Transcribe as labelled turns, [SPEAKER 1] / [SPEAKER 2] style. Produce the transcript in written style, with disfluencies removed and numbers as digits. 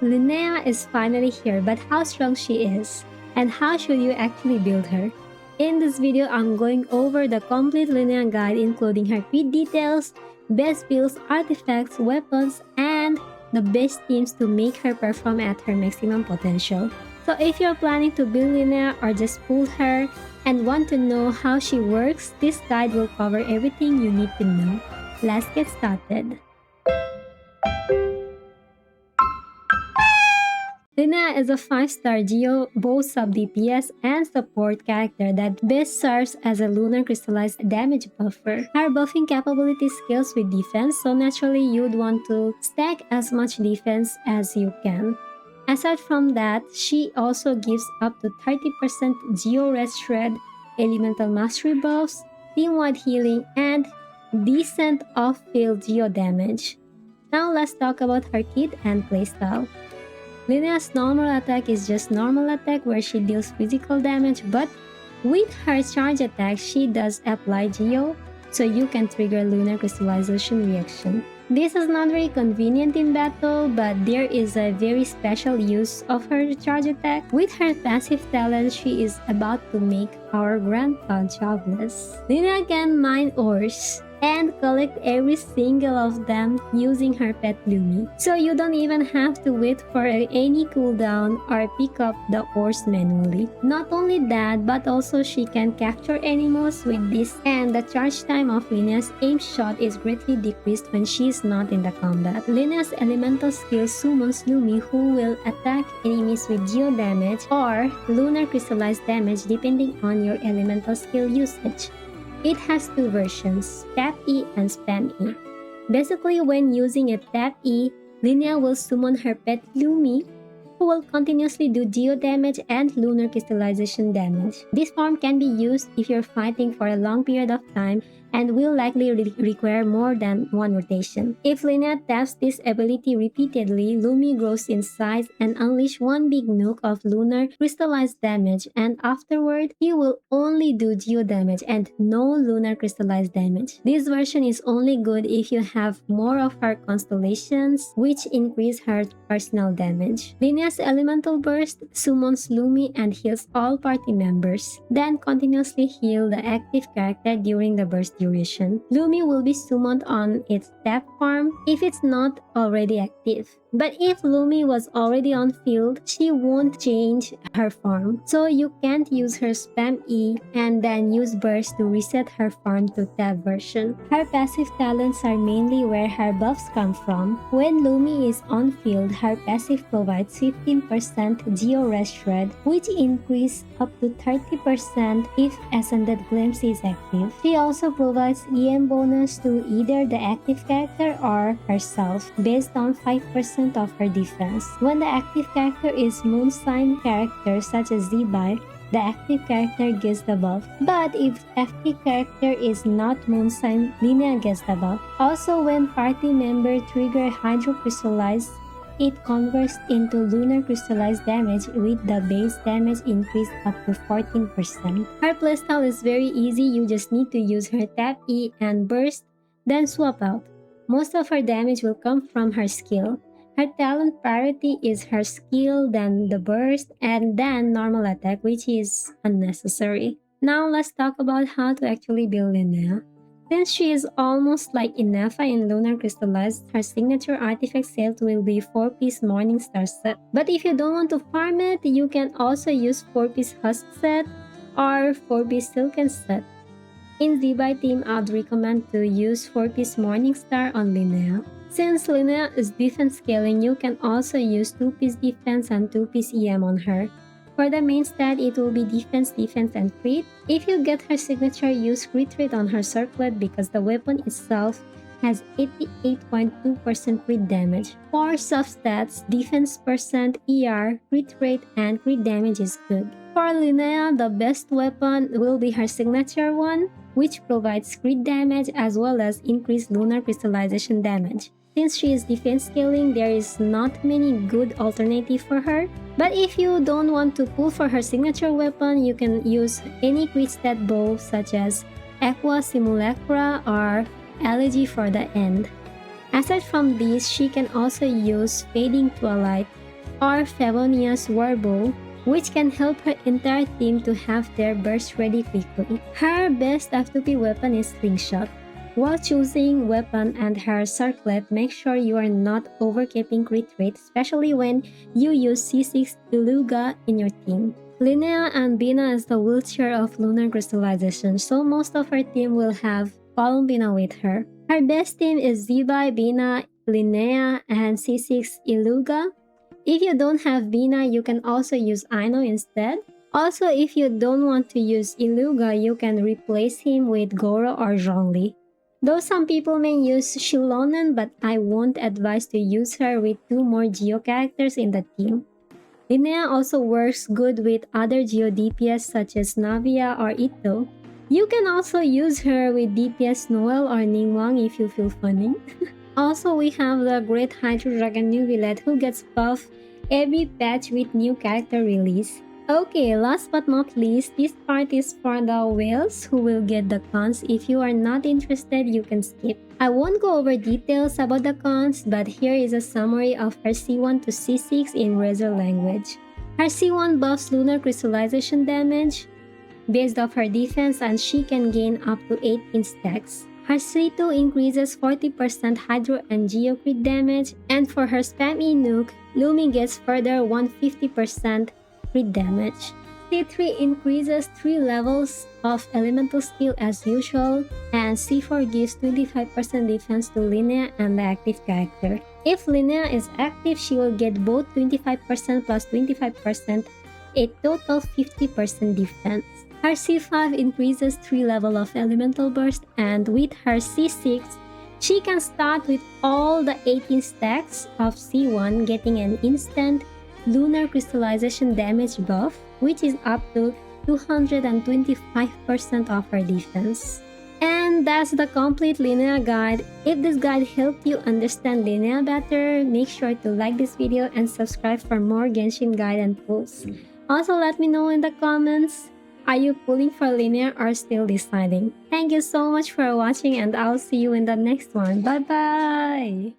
[SPEAKER 1] Linnea is finally here, but how strong she is, and how should you actually build her? In this video, I'm going over the complete Linnea guide including her crit details, best builds, artifacts, weapons, and the best teams to make her perform at her maximum potential. So if you're planning to build Linnea or just pull her and want to know how she works, this guide will cover everything you need to know. Let's get started. Linnea is a 5-star Geo, both sub-DPS and support character that best serves as a lunar crystallized damage buffer. Her buffing capability scales with defense, so naturally you'd want to stack as much defense as you can. Aside from that, she also gives up to 30% Geo Rest Shred, Elemental Mastery buffs, team-wide healing, and decent off-field Geo damage. Now let's talk about her kit and playstyle. Linnea's normal attack is just normal attack where she deals physical damage, but with her charge attack, she does apply Geo, so you can trigger Lunar Crystallization reaction. This is not very convenient in battle, but there is a very special use of her charge attack. With her passive talent, she is about to make our grandpa jobless. Linnea can mine ores and collect every single of them using her pet Lumi. So you don't even have to wait for any cooldown or pick up the ores manually. Not only that, but also she can capture animals with this, and the charge time of Linnea's aim shot is greatly decreased when she is not in the combat. Linnea's elemental skill summons Lumi, who will attack enemies with geo damage or lunar crystallized damage depending on your elemental skill usage. It has two versions, Tap E and Spam E. Basically, when using a Tap E, Linnea will summon her pet Lumi, who will continuously do geo damage and lunar crystallization damage. This form can be used if you're fighting for a long period of time and will likely require more than one rotation. If Linnea taps this ability repeatedly, Lumi grows in size and unleash one big nuke of lunar crystallized damage, and afterward, he will only do geo damage and no lunar crystallized damage. This version is only good if you have more of her constellations, which increase her personal damage. Linnea's elemental burst summons Lumi and heals all party members, then continuously heal the active character during the burst duration. Lumi will be summoned on its tap farm if it's not already active. But if Lumi was already on field, she won't change her farm. So you can't use her Spam E and then use Burst to reset her farm to tab version. Her passive talents are mainly where her buffs come from. When Lumi is on field, her passive provides 15% Geo Rest Shred, which increase up to 30% if Ascended Glimpse is active. She also provides EM bonus to either the active character or herself, based on 5% of her defense. When the active character is moon sign character such as Zibai, the active character gets the buff. But if active character is not moon sign, Linnea gets the buff. Also, when party member trigger Hydro Crystallize, it converts into lunar crystallized damage with the base damage increase up to 14%. Her playstyle is very easy, you just need to use her Tap E and Burst, then swap out. Most of her damage will come from her skill. Her talent priority is her skill, then the burst, and then normal attack, which is unnecessary. Now let's talk about how to actually build Linnea. Since she is almost like Inafa in Lunar Crystallized, her signature artifact set will be 4-piece Morningstar set. But if you don't want to farm it, you can also use 4-piece Husk set or 4-piece Silken set. In Zibai team, I'd recommend to use 4-piece Morningstar on Linnea. Since Linnea is defense scaling, you can also use 2-piece defense and 2-piece EM on her. For the main stat, it will be defense, defense, and crit. If you get her signature, use crit rate on her circlet because the weapon itself has 88.2% crit damage. For substats, defense percent, ER, crit rate, and crit damage is good. For Linnea, the best weapon will be her signature one, which provides crit damage as well as increased lunar crystallization damage. Since she is defense scaling, there is not many good alternative for her. But if you don't want to pull for her signature weapon, you can use any crit stat bow such as Aqua Simulacra or Elegy for the End. Aside from this, she can also use Fading Twilight, or Favonia's Warbow, which can help her entire team to have their burst ready quickly. Her best F2P weapon is Slingshot. While choosing weapon and her circlet, make sure you are not overcapping crit rate, especially when you use C6 Iluga in your team. Linnea and Bina is the wheelchair of lunar crystallization, so most of her team will have Palm Bina with her. Her best team is Zibai, Bina, Linnea, and C6 Iluga. If you don't have Bina, you can also use Aino instead. Also, if you don't want to use Iluga, you can replace him with Goro or Zhongli. Though some people may use Shilonen, but I won't advise to use her with 2 more Geo characters in the team. Linnea also works good with other Geo DPS such as Navia or Ito. You can also use her with DPS Noel or Ningguang if you feel funny. Also, we have the Great Hydro Dragon Nubilet who gets buffed every patch with new character release. Okay, last but not least, this part is for the whales who will get the cons. If you are not interested, you can skip. I won't go over details about the cons, but here is a summary of her C1 to C6 in Razor language. Her C1 buffs lunar crystallization damage based off her defense, and she can gain up to 18 stacks. Her C2 increases 40% Hydro and Geo crit damage, and for her spam E nuke, Lumi gets further 150% crit damage. C3 increases 3 levels of elemental skill as usual, and C4 gives 25% defense to Linnea and the active character. If Linnea is active, she will get both 25% plus 25%, a total 50% defense. Her C5 increases 3 level of elemental burst, and with her C6, she can start with all the 18 stacks of C1 getting an instant lunar crystallization damage buff, which is up to 225% of her defense. And that's the complete Linnea guide. If this guide helped you understand Linnea better, make sure to like this video and subscribe for more Genshin guide and tools. Also, let me know in the comments, are you pulling for Linnea or still deciding? Thank you so much for watching, and I'll see you in the next one. Bye bye!